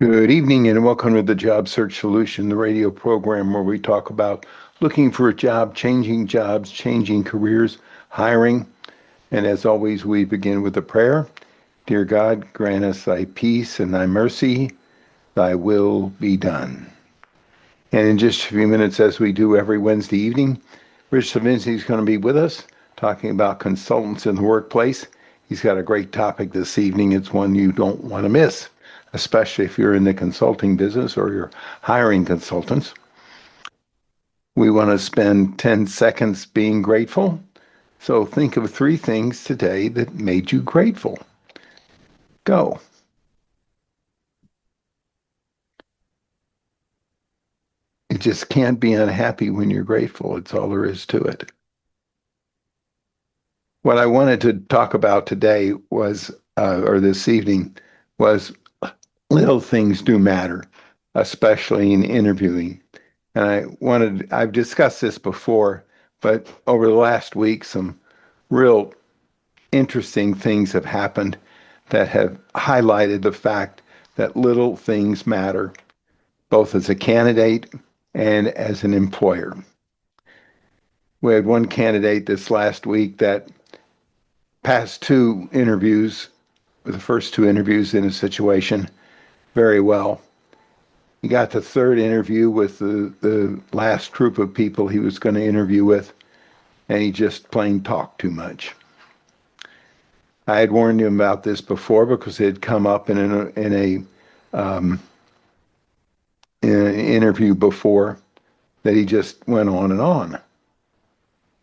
Good evening and welcome to the Job Search Solution, the radio program where we talk about looking for a job, changing jobs, changing careers, hiring. And as always, we begin with a prayer. Dear God, grant us thy peace and thy mercy, thy will be done. And in just a few minutes, as we do every Wednesday evening, Rich Savinsky is going to be with us talking about consultants in the workplace. He's got a great topic this evening. It's one you don't want to miss, especially if you're in the consulting business or you're hiring consultants. We want to spend 10 seconds being grateful. So think of 3 things today that made you grateful. Go. You just can't be unhappy when you're grateful. It's all there is to it. What I wanted to talk about today was, or this evening, was little things do matter, especially in interviewing. And I've discussed this before, but over the last week, some real interesting things have happened that have highlighted the fact that little things matter, both as a candidate and as an employer. We had one candidate this last week that passed 2 interviews, the first 2 interviews in a situation, very well. He got the 3rd interview with the last group of people he was going to interview with, and he just plain talked too much. I had warned him about this before because it had come up in an interview before, that he just went on and on.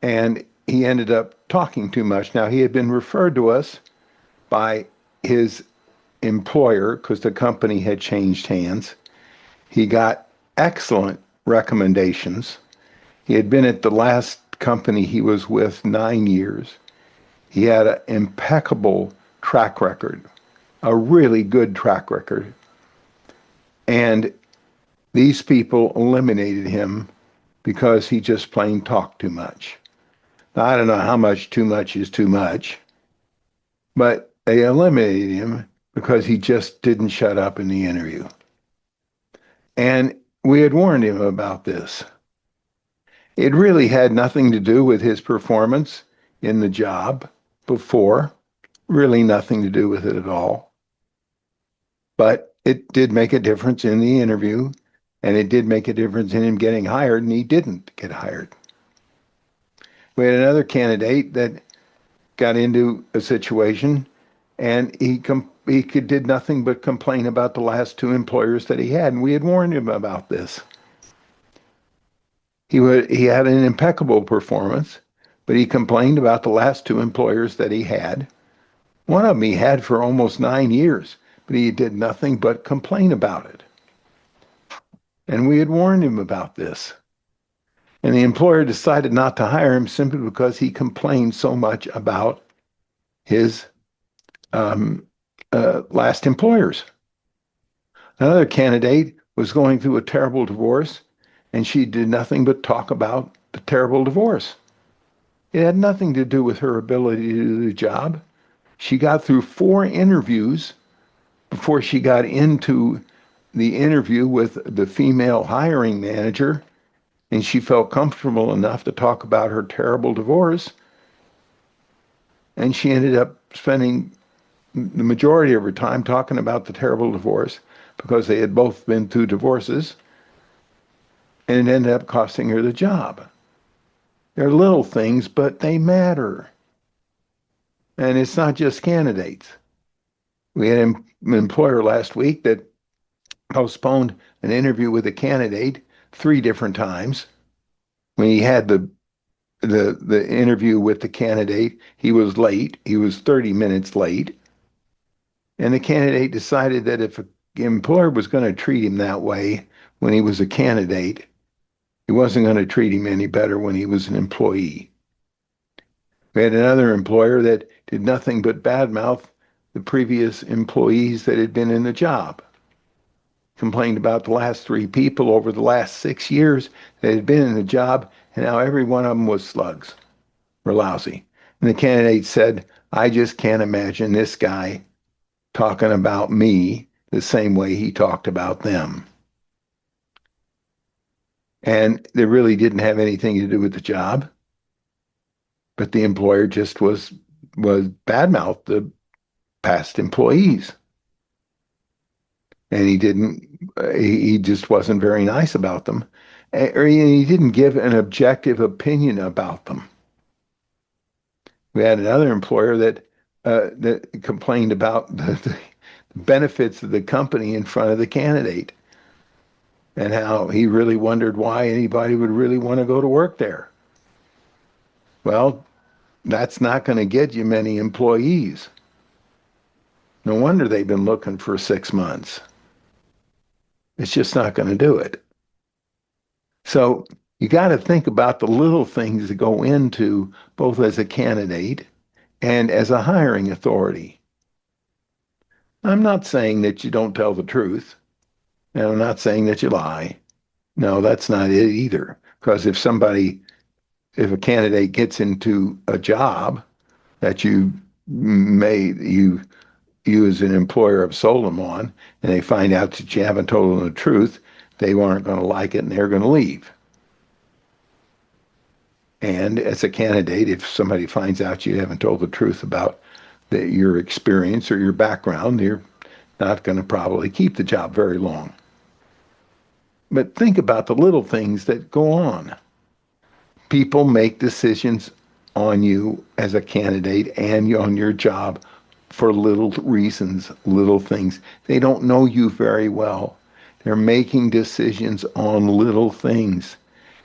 And he ended up talking too much. Now, he had been referred to us by his employer because the company had changed hands. He got excellent recommendations. He had been at the last company he was with 9 years. He had an impeccable track record, a really good track record. And these people eliminated him because he just plain talked too much. Now, I don't know how much too much is too much, but they eliminated him because he just didn't shut up in the interview. And we had warned him about this. It really had nothing to do with his performance in the job before, really nothing to do with it at all. But it did make a difference in the interview, and it did make a difference in him getting hired, and he didn't get hired. We had another candidate that got into a situation, and he did nothing but complain about the last 2 employers that he had, and we had warned him about this. He had an impeccable performance, but he complained about the last 2 employers that he had. One of them he had for almost 9 years, but he did nothing but complain about it. And we had warned him about this. And the employer decided not to hire him simply because he complained so much about his last employers. Another candidate was going through a terrible divorce, and she did nothing but talk about the terrible divorce. It had nothing to do with her ability to do the job. She got through 4 interviews before she got into the interview with the female hiring manager, and she felt comfortable enough to talk about her terrible divorce. And she ended up spending the majority of her time talking about the terrible divorce because they had both been through divorces, and it ended up costing her the job. They're little things, but they matter. And it's not just candidates. We had an employer last week that postponed an interview with a candidate 3 different times. When he had the interview with the candidate, he was late. He was 30 minutes late. And the candidate decided that if an employer was going to treat him that way when he was a candidate, he wasn't going to treat him any better when he was an employee. We had another employer that did nothing but badmouth the previous employees that had been in the job. Complained about the last 3 people over the last 6 years that had been in the job, and now every one of them was slugs, were lousy. And the candidate said, I just can't imagine this guy talking about me the same way he talked about them. And they really didn't have anything to do with the job, but the employer just was badmouthed the past employees. And he just wasn't very nice about them. Or he didn't give an objective opinion about them. We had another employer that complained about the benefits of the company in front of the candidate and how he really wondered why anybody would really want to go to work there. Well, that's not going to get you many employees. No wonder they've been looking for 6 months. It's just not going to do it. So you got to think about the little things that go into both as a candidate and as a hiring authority. I'm not saying that you don't tell the truth, and I'm not saying that you lie. No, that's not it either. Because if a candidate gets into a job that you as an employer have sold them on, and they find out that you haven't told them the truth, they aren't going to like it and they're going to leave. And as a candidate, if somebody finds out you haven't told the truth about your experience or your background, you're not going to probably keep the job very long. But think about the little things that go on. People make decisions on you as a candidate and on your job for little reasons, little things. They don't know you very well. They're making decisions on little things.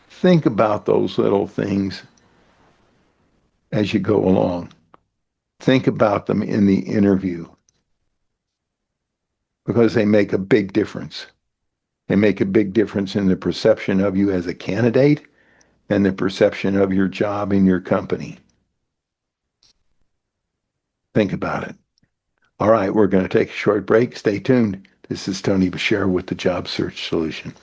Think about those little things as you go along. Think about them in the interview because they make a big difference. They make a big difference in the perception of you as a candidate and the perception of your job in your company. Think about it. All right, we're going to take a short break. Stay tuned. This is Tony Beshara with the Job Search Solution.